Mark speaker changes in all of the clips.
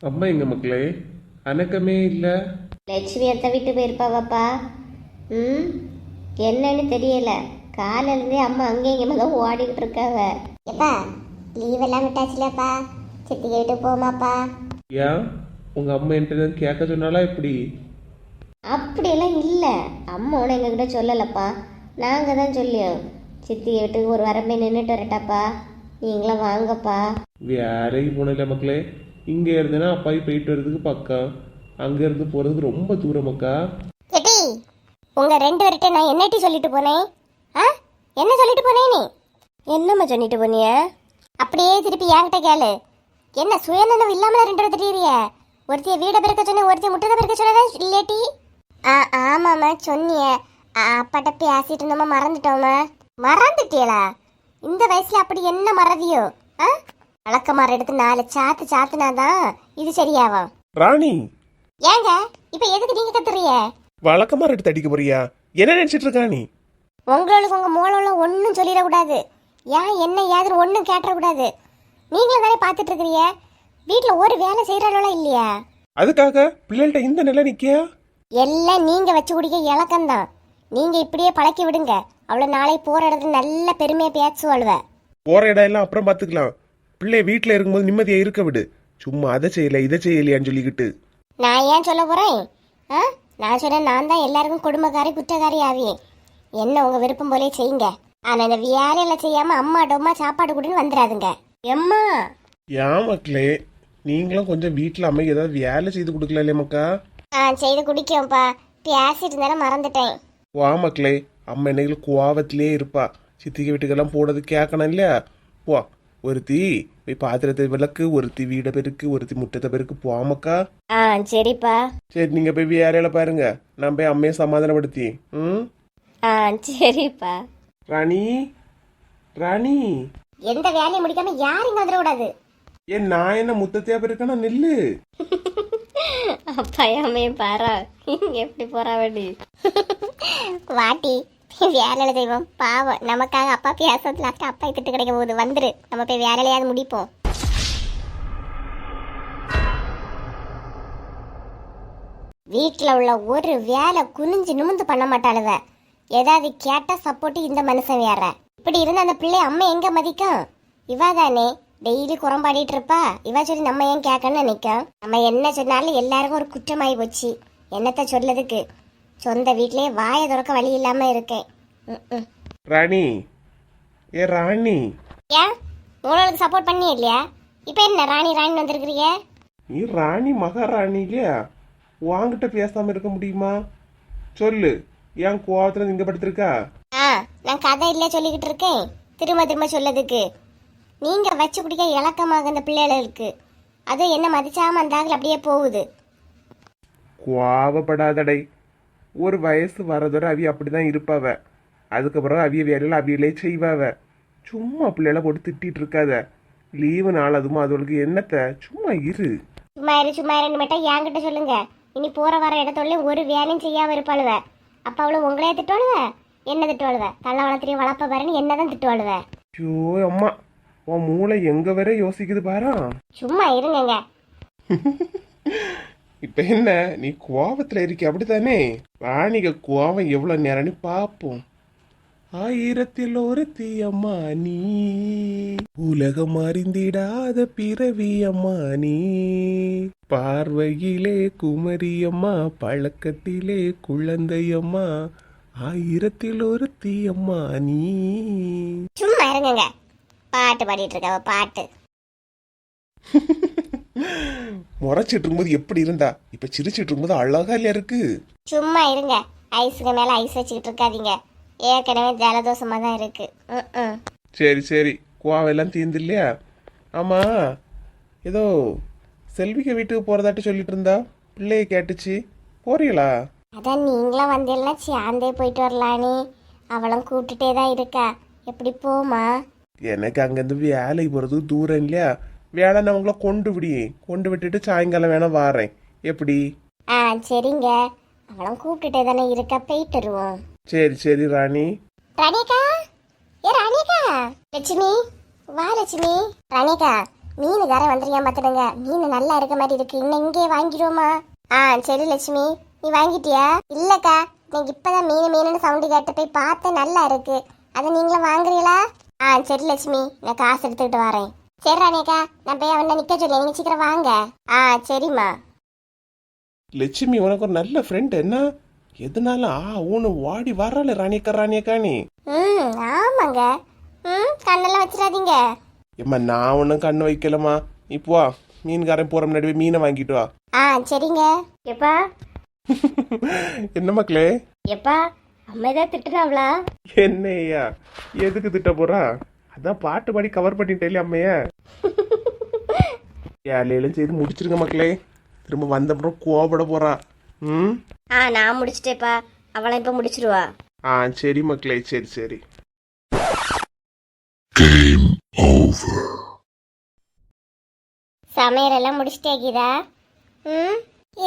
Speaker 1: அம்மா எங்க மக்களே? அணக்கமே இல்லை.
Speaker 2: லட்சுமி அத்தை விட்டு போயிருப்பாவாப்பா. ம் என்னன்னு தெரியல. காலையிலேருந்தே அம்மா அங்கே இங்கே தான் ஓடிக்கிட்டு இருக்காவ. எப்பா லீவ் எல்லாம் விட்டாச்சுலப்பா, சித்தி கேட்டு போமாப்பா.
Speaker 1: ஏன் உங்க அம்மா என்கிட்ட கேட்க சொன்னாலா எப்படி?
Speaker 2: அப்படியெல்லாம் இல்லை, அம்மா உன எங்ககிட்ட சொல்லலப்பா, நாங்கள் தான் சொல்லியோம். சித்தி வீட்டுக்கு ஒரு வரமே நின்றுட்டு வரட்டாப்பா, நீங்களும் வாங்கப்பா.
Speaker 1: வேறைக்கு போனல மக்களே. இங்க இருந்தேன்னா அப்பாய் போயிட்டு வர்றதுக்கு பக்கம், அங்க இருந்து போறதுக்கு ரொம்ப தூரம் அக்கா.
Speaker 2: சித்தி உங்க ரெண்டு பேர்கிட்ட நான் என்னட்டி சொல்லிட்டு போனேன்? ஆ என்ன சொல்லிட்டு போனேன் நீ? என்னம்மா சொல்லிட்டு போனிய? அப்படியே திருப்பி என்கிட்ட கேளு. என்ன சுயநலம் இல்லாமல ரெண்டு பேர் திடீரிய? ஒருத்திய வீடை பெருக்க சொன்ன, ஒருத்திய முட்டை பெருக்க சொன்னதா இல்லேட்டி? ஆமாம்மா சொன்னிய. அப்பாட்ட பேசிட்டு இருந்தோமா, மறந்துட்டோமா? மறந்துட்டியலா? இந்த வயசுல அப்படி என்ன மறதியோ? வழக்கமாற எடுத்து 4 சாத்து சாத்துனாதான் இது சரியாவும்.
Speaker 1: ராணி
Speaker 2: ஏங்க இப்ப எதுக்கு நீங்க கத்துறீங்க?
Speaker 1: வழக்கமா எடுத்து அடிக்க போறியா? என்ன நினைச்சிட்டு இருக்கா நீ?
Speaker 2: உங்களுக்கு உங்க மூளை ஒன்றும் சொல்லிடக்கூடாது. ஏன் என்ன ஏதுன்னு ஒன்றும் கேட்டக்கூடாது. நீங்களும் தானே பார்த்துட்டு இருக்கிறீங்க, வீட்டில் ஒரு வேலை செய்கிறாளோ இல்லையா?
Speaker 1: அதுக்காக பிள்ளைகிட்ட இந்த நிலை நிக்கியா?
Speaker 2: எல்லாம் நீங்க வச்சு குடிக்க இலக்கம்தான். நீங்க இப்படியே பழக்கி விடுங்க, அவ்வளோ நாளை போற இடத்துல நல்ல பெருமையை பேசுவாள்வ.
Speaker 1: போற இடம் எல்லாம் அப்புறம் பாத்துக்கலாம். பிள்ளை வீட்டுல இருக்கும்போது நிம்மதியா இருக்க விடு. சும்மா அதை செய்யல இதை செய்யலையான்னு சொல்லிக்கிட்டு.
Speaker 2: நான் ஏன் சொல்ல போறேன்? நான் சொன்னேன், நான் தான் எல்லாருக்கும் குடும்பக்காரி குற்றக்காரி ஆவியேன். என்ன உங்க விருப்பம் போலே செய்யுங்க. ஆனா இந்த வேலையில செய்யாம அம்மா டொம்மா சாப்பாடு கொடுன்னு வந்துடாதுங்க. எம்மா
Speaker 1: ஏன் மக்களே, நீங்களும் கொஞ்சம் வீட்டுல அம்மைக்கு ஏதாவது வேலை செய்து கொடுக்கல இல்லையா மக்கா?
Speaker 2: செய்து குடிக்கோம்ப்பா, பேசிட்டு இருந்தாலும் மறந்துட்டேன்.
Speaker 1: வா மக்களே, அம்மா என்னைக்கு கோவத்திலே இருப்பா. சித்திகை வீட்டுக்கெல்லாம் போனது கேட்கணும் இல்லையா? போ. ஒருத்தி போய் பாத்திரத்தை விளக்கு, ஒருத்தி வீடை பெருக்கு, ஒருத்தி முட்டத்தை பெருக்கு. போமக்கா.
Speaker 2: சரிப்பா.
Speaker 1: சரி நீங்க போய் வேலையில பாருங்க, நான் போய் அம்மையை சமாதானப்படுத்தி.
Speaker 2: சரிப்பா.
Speaker 1: ராணி ராணி,
Speaker 2: எந்த வேலையை முடிக்காம யாரும் இங்க வந்துடக்கூடாது.
Speaker 1: ஏன் நான் என்ன முத்தத்தையா பெருக்கனா? நெல்லு
Speaker 2: பையமே பாரா இங்க எப்படி போறா வேண்டி வாட்டி வேலையில செய்வோம். பாவம் நமக்காக அப்பா பேசுறது லாஸ்ட் அப்பா திட்டு கிடைக்க போகுது. வந்துரு நம்ம போய் வேலையிலையாவது முடிப்போம். வீட்டுல உள்ள ஒரு வேலை குனிஞ்சு நிமிந்து பண்ண மாட்டாளுவ. ஏதாவது கேட்டா சப்போர்ட் இந்த மனுஷன் வேற. இப்படி இருந்த அந்த பிள்ளை அம்மா எங்க மதிக்கும்? இவா தானே டெய்லி குறம்பாடிட்டு இருப்பா. இவ சொல்லி நம்ம ஏன் கேட்கணும்னு நினைக்கும். நம்ம என்ன சொன்னாலும் எல்லாருக்கும் ஒரு குற்றமாயி போச்சு. என்னத்த சொல்லதுக்கு, சொந்த வீட்லயே வாயை திறக்க வழி இல்லாம இருக்கேன்.
Speaker 1: ராணி, ஏ ராணி,
Speaker 2: ஏன் உங்களுக்கு சப்போர்ட் பண்ணி இல்லையா? இப்ப என்ன ராணி ராணி வந்திருக்கிறீங்க?
Speaker 1: நீ ராணி மகாராணி இல்லையா? வாங்கிட்ட பேசாம இருக்க முடியுமா? சொல்லு, ஏன் கோவத்துல நீங்க படுத்திருக்கா?
Speaker 2: நான் கதை இல்லையா சொல்லிக்கிட்டு இருக்கேன் திரும்ப திரும்ப சொல்லதுக்கு. நீங்க வச்சு குடிக்க இலக்கமாக இந்த பிள்ளைகளுக்கு அது என்ன மதிச்சாம அந்தாங்கள் அப்படியே போகுது.
Speaker 1: கோவப்படாதடை. ஒரு வயசு வரதோட அவிய அப்படிதான் இருப்பாவ. அதுக்கப்புறம் அவிய வேலையில அவியலே செய்வாவ. சும்மா பிள்ளைகளை போட்டு திட்டிட்டு இருக்காத. லீவு நாள் அதுமா அதுகளுக்கு என்னத்த? சும்மா இரு.
Speaker 2: சும்மா இரு மட்டும் என்கிட்ட சொல்லுங்க. இனி போற வர இடத்தோட ஒரு வேலையும் செய்யாம இருப்பாளுவ. அப்ப அவளும் உங்களையே திட்டுவாளுவ, என்ன திட்டுவாளுவ? தள்ள வளர்த்துறையும் வளர்ப்ப பாருன்னு என்னதான் திட்டுவாளுவ.
Speaker 1: ஐயோ அம்மா, உன் மூளை எங்க வரை யோசிக்குது பாரா.
Speaker 2: சும்மா இருங்க.
Speaker 1: இப்ப என்ன நீ கோவத்துல இருக்க அப்படித்தானே? ராணிக கோவம் எவ்வளவு நேரம்னு பாப்போம். 1000 ஒருத்தி அம்மா நீ, உலகம் அறிந்திடாத பிறவி அம்மா நீ, பார்வையிலே குமரியம்மா, பழக்கத்திலே குழந்தையம்மா, 1000 ஒருத்தி அம்மா நீ.
Speaker 2: சும்மா இருங்க, பாட்டு பாடிட்டு இருக்க பாட்டு.
Speaker 1: முறைச்சிட்டு இருக்கும்போது எப்படி இருந்தா, இப்ப சிரிச்சிட்டு இருக்கும்போது அழகா இல்லையா இருக்கு?
Speaker 2: சும்மா இருங்க, ஐஸுக்கு மேல ஐஸ் வச்சுக்கிட்டு இருக்காதீங்க. ஏற்கனவே ஜலதோஷமா தான் இருக்கு.
Speaker 1: சரி சரி, கோவெல்லாம் தீர்ந்து இல்லையா? ஆமா, ஏதோ செல்விக்க வீட்டுக்கு போறதாட்டு சொல்லிட்டு இருந்தா, பிள்ளைய கேட்டுச்சு. போறீங்களா?
Speaker 2: அதான் நீங்களும் வந்தீங்கன்னா சேர்ந்தே போயிட்டு வரலானே. அவளும் கூப்பிட்டுட்டே தான் இருக்கா. எப்படி போமா?
Speaker 1: எனக்கு அங்கேருந்து வேலைக்கு போறது தூரம் இல்லையா? வேலை நான் உங்களை கொண்டு விட்டுட்டு சாயங்காலம் வேணா வாரேன். எப்படி?
Speaker 2: சரிங்க. அவளும் கூப்பிட்டுட்டே தானே இருக்கா, போயிட்டு வருவோம்.
Speaker 1: சரி சரி ராணி.
Speaker 2: ராணிகா, ஏ ராணிகா, லட்சுமி வா. லட்சுமி, ராணிகா மீனுக்காரன் வந்துருக்கான் பார்த்துடுங்க. மீன் நல்லா இருக்க மாதிரி இருக்கு. இன்னும் இங்கே வாங்கிடுவோமா? சரி லட்சுமி, நீ வாங்கிட்டியா? இல்லக்கா, எனக்கு இப்பதான் மீனுன்னு சவுண்டு கேட்டு போய் பார்த்தேன், நல்லா இருக்கு. அதை நீங்களும் வாங்குறீங்களா? சரி லட்சுமி, நான் காசு எடுத்துக்கிட்டு வரேன். சரி ராணியக்கா, நான் போய் அவனை நிக்க சொல்லி நீங்க சீக்கிரம் வாங்க. சரிம்மா.
Speaker 1: லட்சுமி உனக்கு ஒரு நல்ல ஃப்ரெண்ட் என்ன? எதுனாலும் ஊனு வாடி வர்றாள் ராணியக்கா நீ.
Speaker 2: ஆமாங்க. கண்ணெல்லாம் வச்சிடாதீங்க.
Speaker 1: ஏம்மா நான் ஒன்றும் கண்ணு வைக்கலம்மா. இப்போ வா, மீன்காரன் போற முன்னாடி போய் மீனை வாங்கிட்டு வா.
Speaker 2: சரிங்க. எப்பா
Speaker 1: என்ன மக்களே?
Speaker 2: எப்பா அம்மா ஏதாவது திட்டுறாங்களா?
Speaker 1: என்னையா எதுக்கு திட்ட போறா? அதான் பாட்டு பாடி கவர் பண்ணிட்டே அம்மைய. ஏழையிலும் செய்து முடிச்சிருங்க மக்களே. திரும்ப வந்தப்புறம் கோபப்பட போறா.
Speaker 2: நான் முடிச்சிட்டேப்பா. அவளை இப்ப முடிச்சிருவா.
Speaker 1: சரி மக்களே, சரி.
Speaker 2: சமையலெல்லாம் முடிச்சிட்டே கீதா?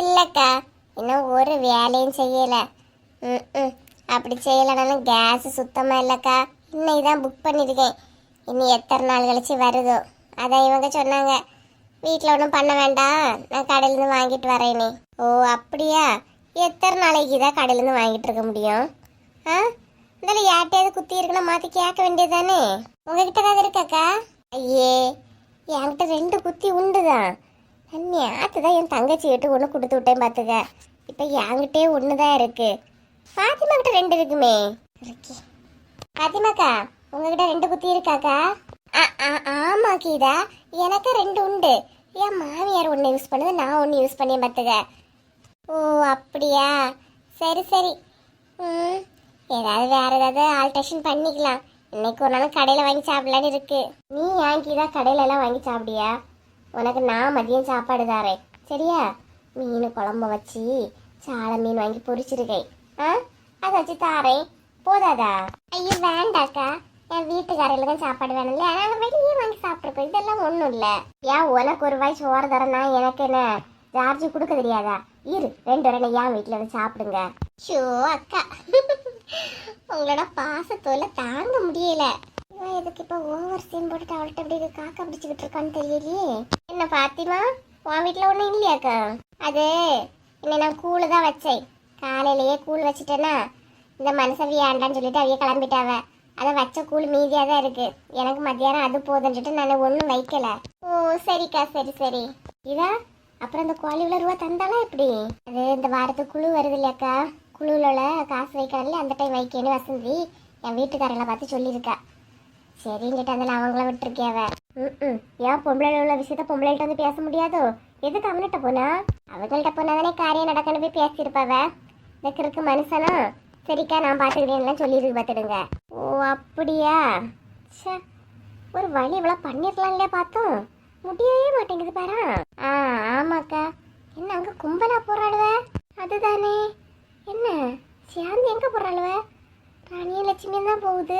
Speaker 2: இல்லக்கா, இன்னும் ஒரு வேலையும் செய்யல. அப்படி செய்யலனாலும் கேஸ் சுத்தமா இல்லக்கா. இன்னைக்கு தான் புக் பண்ணிருக்கேன். இன்னும் எத்தனை நாள் கழிச்சு வருதோ. அதான் இவங்க சொன்னாங்க, வீட்டில் ஒன்றும் பண்ண வேண்டாம், நான் கடையிலேருந்து வாங்கிட்டு வரேனே. ஓ அப்படியா? எத்தனை நாளைக்கு தான் கடையிலேருந்து வாங்கிட்டு இருக்க முடியும்? இருந்தாலும் யார்ட்டையாவது குத்தி இருக்குன்னா மாற்றி கேட்க வேண்டியதானே. உங்ககிட்ட ஏதாவது இருக்காக்கா? ஐயே, என்கிட்ட 2 குத்தி உண்டுதான். நேற்று தான் என் தங்கச்சி கிட்ட 1 கொடுத்து விட்டேன் பார்த்துக்க. இப்போ என்கிட்டே 1 தான் இருக்கு. பாத்திமா கிட்ட 2 இருக்குமே. பாத்திமாக்கா, உங்ககிட்ட 2 குத்தி இருக்காக்கா? ஆமா கீதா, எனக்கு 2 உண்டு. என் மாமியார் 1 யூஸ் பண்ணுது, நான் 1 யூஸ் பண்ணி பார்த்துக்க. ஓ அப்படியா? சரி. ஏதாவது வேற ஏதாவது ஆல்ட்ரேஷன் பண்ணிக்கலாம். இன்னைக்கு ஒரு நாள் கடையில் வாங்கி சாப்பிடலான்னு இருக்கு. நீ ஏன் கீதா கடையில எல்லாம் வாங்கி சாப்பிடியா? உனக்கு நான் மதியம் சாப்பாடு தாரேன், சரியா? மீன் குழம்பு வச்சு சாலை மீன் வாங்கி பொரிச்சிருக்கேன். அதை வச்சு தாரேன், போதாதா? ஐயோ வேண்டாக்கா, என் வீட்டுக்காரையில தான் சாப்பாடு வேணும்ல, நாங்கள் வெளியே வாங்கி சாப்பிட்ருக்கோம். இதெல்லாம் ஒன்றும் இல்லை. ஏன் உனக்கு ஒரு வாய் சோறு தரேன்னா எனக்கு என்ன சார்ஜ் கொடுக்க தெரியாதா? 2 என் வீட்டில் வந்து சாப்பிடுங்க. ஷோ அக்கா, உங்களோட பாசத்தோல தாங்க முடியல. இவன் எதுக்கு இப்போ ஓவர் சீன் போட்டுட்டு அவள்கிட்ட அப்படி காக்கா பிடிச்சிக்கிட்டு இருக்கான்னு தெரியலையே. என்ன பாத்திமா, உன் வீட்டில் ஒன்றும் இல்லையாக்கா? அது என்ன, நான் கூழு தான் வச்சேன். காலையிலேயே கூழ் வச்சுட்டேன்னா இந்த மனுஷவி ஏண்டான்னு சொல்லிட்டு அவைய கிளம்பிட்டாவ. அதை வச்ச கூழ் மீதியாக தான் இருக்கு. எனக்கு மத்தியானம் அது போதுன்ட்டு நான் ஒன்றும் வைக்கல. ஓ சரிக்கா, சரி. இதா அப்புறம் இந்த கோழி ரூபா தந்தாலும் எப்படி? அது இந்த வாரத்துக்கு குழு வருது இல்லையாக்கா, குழுவில் காசு வைக்கிறாங்களே, அந்த டைம் வைக்கணும் வசந்தி என் வீட்டுக்காரெல்லாம் பார்த்து சொல்லியிருக்கா. சரிங்கிட்ட அதில் அவங்கள விட்டுருக்கியாவ. ஏன் பொம்பளை உள்ள விஷயத்த பொம்பளைகிட்ட வந்து பேச முடியாதோ? எதுக்கு அவன்கிட்ட போனா? அவங்கள்ட்ட போனா தானே காரியம் நடக்கணும் போய் பேசியிருப்பாவ. இந்த கிறுக்கு மனுஷனா? சரிக்கா நான் பார்த்துக்கிறேன்லாம் சொல்லியிருக்கு பார்த்துடுங்க. ஓ அப்படியா? சே, ஒரு வழி இவ்வளோ பண்ணிருக்கலாம் இல்லையா? பார்த்தோம், முடியவே மாட்டேங்குது பாரு. ஆமாக்கா. என்ன அங்க கும்பலா போறாளுவ? அதுதானே. என்ன சாந்தி எங்க போறாளுவ? ராணியும் லட்சுமியும் தான் போகுது.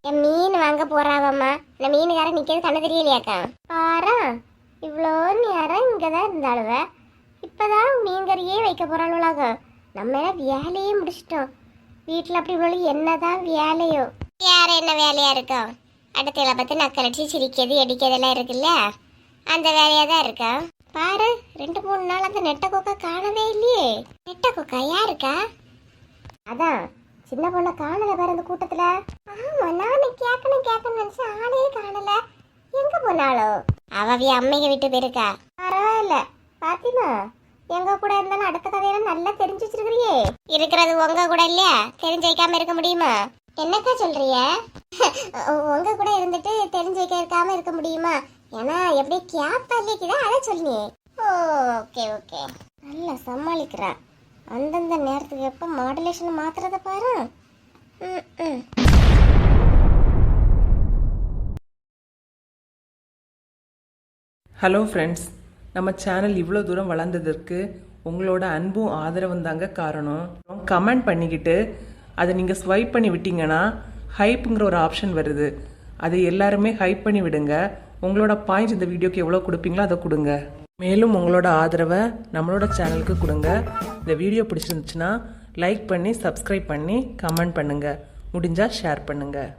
Speaker 2: என் மீன் வாங்க போறாவம்மா. இந்த மீனுக்காரன் நிக்கிறது கண்ணு தெரியலையாக்கா? பாரா, இவ்வளோ நேரம் இங்கதான் இருந்தாளுவ. இப்பதான் மீன் கறியே வைக்க போறாளுவளாக. நம்ம வேலையே முடிச்சிட்டோம். வீட்டுல அப்படி இவ்வளோ என்னதான் வேலையோ? யார என்ன வேலையா இருக்கோம்? அடுத்த பார்த்து நக்கலடிச்சு சிரிக்கிறது அடிக்கிறதெல்லாம் இருக்குல்ல, அந்த வேலையா தான் இருக்கா. பாரு, 2-3 நாள் அந்த நெட்ட கொக்கா காணவே இல்லையே. நெட்ட கொக்கா யாருக்கா? அதான் சின்ன பொண்ணை காணல பாரு அந்த கூட்டத்துல. ஆமா, நானும் கேட்கணும் நினைச்சேன், ஆளே காணல. எங்க போனாலோ? அவ அம்மையை விட்டு போயிருக்கா. பரவாயில்ல பாத்திமா, எங்க கூட இருந்தாலும் அடுத்த கதையெல்லாம் நல்லா தெரிஞ்சு வச்சிருக்கிறியே. இருக்கிறது உங்க கூட இல்லையா, தெரிஞ்சு வைக்காம இருக்க முடியுமா? என்னக்கா சொல்றிய? உங்க கூட இருந்துட்டு தெரிஞ்சு வைக்காம இருக்க முடியுமா? ஏன்னா எப்படி கேப்பா இல்லைக்குதா, அதை சொல்லியே. ஓகே, நல்லா சமாளிக்கிறா. அந்தந்த நேரத்துக்கு எப்ப மாடுலேஷன் மாத்துறத பாரு.
Speaker 3: ஹலோ ஃப்ரெண்ட்ஸ், நம்ம சேனல் இவ்வளோ தூரம் வளர்ந்ததற்கு உங்களோட அன்பும் ஆதரவும் தாங்க காரணம். கமெண்ட் பண்ணிக்கிட்டு அதை நீங்கள் ஸ்வைப் பண்ணி விட்டீங்கன்னா ஹைப்புங்கிற ஒரு ஆப்ஷன் வருது. அதை எல்லாருமே ஹைப் பண்ணி விடுங்க. உங்களோட பாயிண்ட்ஸ் இந்த வீடியோக்கு எவ்வளோ கொடுப்பீங்களோ அதை கொடுங்க. மேலும் உங்களோட ஆதரவை நம்மளோட சேனலுக்கு கொடுங்க. இந்த வீடியோ பிடிச்சிருந்துச்சுன்னா லைக் பண்ணி சப்ஸ்கிரைப் பண்ணி கமெண்ட் பண்ணுங்கள். முடிஞ்சால் ஷேர் பண்ணுங்கள்.